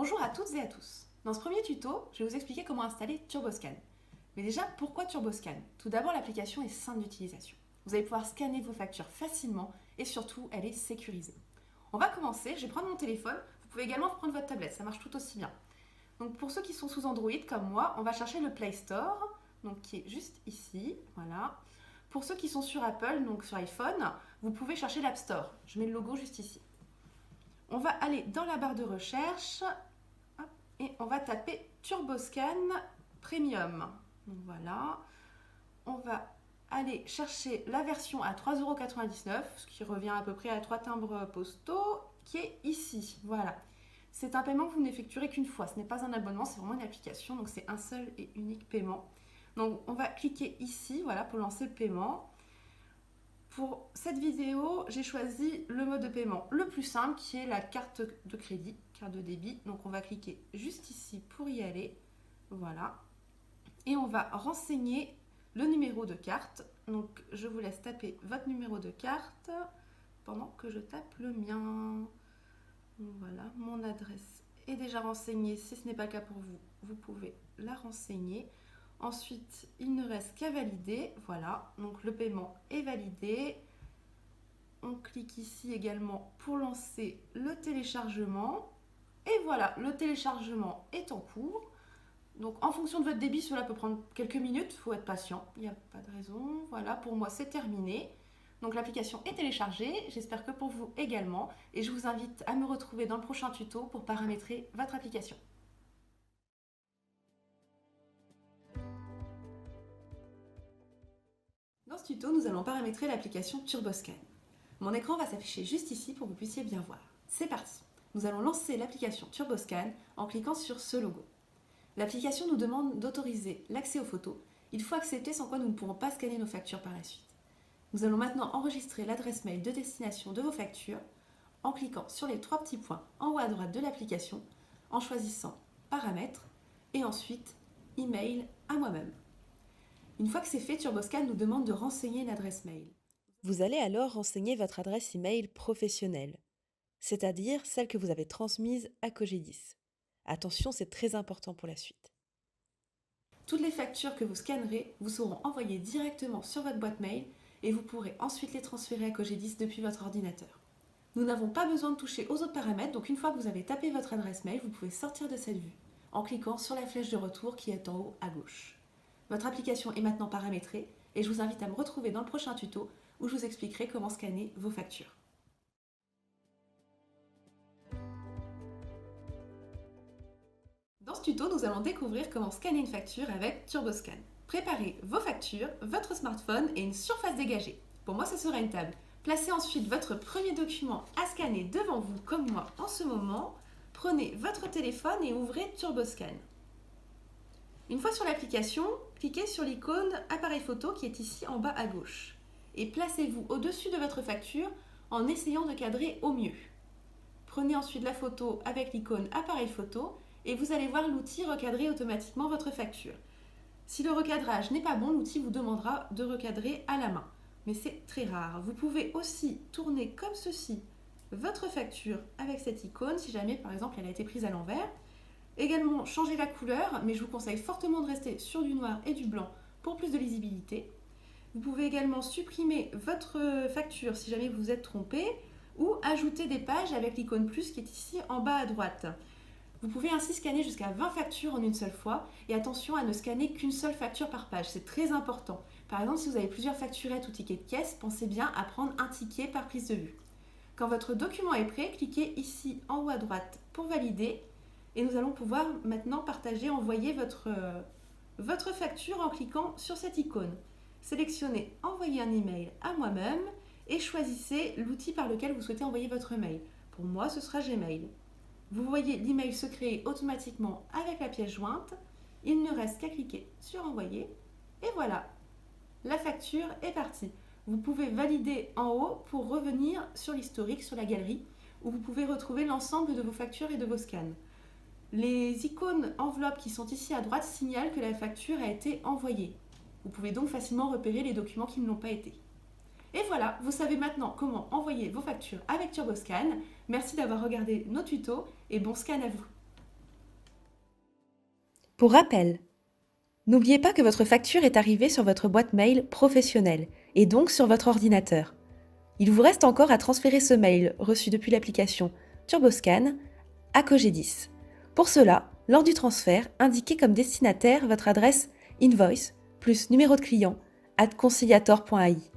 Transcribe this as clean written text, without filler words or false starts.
Bonjour à toutes et à tous. Dans ce premier tuto, je vais vous expliquer comment installer TurboScan. Mais déjà, pourquoi TurboScan? Tout d'abord, l'application est simple d'utilisation. Vous allez pouvoir scanner vos factures facilement et surtout, elle est sécurisée. On va commencer, je vais prendre mon téléphone. Vous pouvez également prendre votre tablette, ça marche tout aussi bien. Donc pour ceux qui sont sous Android comme moi, on va chercher le Play Store, donc qui est juste ici, voilà. Pour ceux qui sont sur Apple, donc sur iPhone, vous pouvez chercher l'App Store. Je mets le logo juste ici. On va aller dans la barre de recherche et on va taper TurboScan Premium. Donc voilà. On va aller chercher la version à 3,99 €, ce qui revient à peu près à 3 timbres postaux, qui est ici. Voilà. C'est un paiement que vous n'effectuerez qu'une fois. Ce n'est pas un abonnement, c'est vraiment une application. Donc c'est un seul et unique paiement. Donc on va cliquer ici, voilà, pour lancer le paiement. Pour cette vidéo, j'ai choisi le mode de paiement le plus simple qui est la carte de crédit, carte de débit. Donc on va cliquer juste ici pour y aller. Voilà. Et on va renseigner le numéro de carte. Donc je vous laisse taper votre numéro de carte pendant que je tape le mien. Donc voilà, mon adresse est déjà renseignée. Si ce n'est pas le cas pour vous, vous pouvez la renseigner. Ensuite, il ne reste qu'à valider. Voilà, donc le paiement est validé. On clique ici également pour lancer le téléchargement. Et voilà, le téléchargement est en cours. Donc en fonction de votre débit, cela peut prendre quelques minutes. Il faut être patient, il n'y a pas de raison. Voilà, pour moi c'est terminé. Donc l'application est téléchargée. J'espère que pour vous également. Et je vous invite à me retrouver dans le prochain tuto pour paramétrer votre application. Dans ce tuto, nous allons paramétrer l'application TurboScan. Mon écran va s'afficher juste ici pour que vous puissiez bien voir. C'est parti. Nous allons lancer l'application TurboScan en cliquant sur ce logo. L'application nous demande d'autoriser l'accès aux photos. Il faut accepter sans quoi nous ne pourrons pas scanner nos factures par la suite. Nous allons maintenant enregistrer l'adresse mail de destination de vos factures en cliquant sur les 3 petits points en haut à droite de l'application, en choisissant Paramètres et ensuite Email à moi-même. Une fois que c'est fait, TurboScan nous demande de renseigner l'adresse mail. Vous allez alors renseigner votre adresse email professionnelle, c'est-à-dire celle que vous avez transmise à Cogedis. Attention, c'est très important pour la suite. Toutes les factures que vous scannerez vous seront envoyées directement sur votre boîte mail et vous pourrez ensuite les transférer à Cogedis depuis votre ordinateur. Nous n'avons pas besoin de toucher aux autres paramètres, donc une fois que vous avez tapé votre adresse mail, vous pouvez sortir de cette vue en cliquant sur la flèche de retour qui est en haut à gauche. Votre application est maintenant paramétrée et je vous invite à me retrouver dans le prochain tuto où je vous expliquerai comment scanner vos factures. Dans ce tuto, nous allons découvrir comment scanner une facture avec TurboScan. Préparez vos factures, votre smartphone et une surface dégagée. Pour moi, ce sera une table. Placez ensuite votre premier document à scanner devant vous, comme moi en ce moment. Prenez votre téléphone et ouvrez TurboScan. Une fois sur l'application, cliquez sur l'icône appareil photo qui est ici en bas à gauche. Et placez-vous au-dessus de votre facture en essayant de cadrer au mieux. Prenez ensuite la photo avec l'icône appareil photo et vous allez voir l'outil recadrer automatiquement votre facture. Si le recadrage n'est pas bon, l'outil vous demandera de recadrer à la main. Mais c'est très rare. Vous pouvez aussi tourner comme ceci votre facture avec cette icône si jamais par exemple elle a été prise à l'envers. Également changer la couleur, mais je vous conseille fortement de rester sur du noir et du blanc pour plus de lisibilité. Vous pouvez également supprimer votre facture si jamais vous vous êtes trompé ou ajouter des pages avec l'icône plus qui est ici en bas à droite. Vous pouvez ainsi scanner jusqu'à 20 factures en une seule fois et attention à ne scanner qu'une seule facture par page, c'est très important. Par exemple, si vous avez plusieurs facturettes ou tickets de caisse, pensez bien à prendre un ticket par prise de vue. Quand votre document est prêt, cliquez ici en haut à droite pour valider et nous allons pouvoir maintenant partager, envoyer votre facture en cliquant sur cette icône. Sélectionnez Envoyer un email à moi-même et choisissez l'outil par lequel vous souhaitez envoyer votre mail. Pour moi, ce sera Gmail. Vous voyez l'email se créer automatiquement avec la pièce jointe. Il ne reste qu'à cliquer sur Envoyer. Et voilà, la facture est partie. Vous pouvez valider en haut pour revenir sur l'historique, sur la galerie, où vous pouvez retrouver l'ensemble de vos factures et de vos scans. Les icônes enveloppes qui sont ici à droite signalent que la facture a été envoyée. Vous pouvez donc facilement repérer les documents qui ne l'ont pas été. Et voilà, vous savez maintenant comment envoyer vos factures avec TurboScan. Merci d'avoir regardé nos tutos et bon scan à vous. Pour rappel, n'oubliez pas que votre facture est arrivée sur votre boîte mail professionnelle et donc sur votre ordinateur. Il vous reste encore à transférer ce mail reçu depuis l'application TurboScan à Cogedis. Pour cela, lors du transfert, indiquez comme destinataire votre adresse invoice plus numéro de client @conciliator.ai.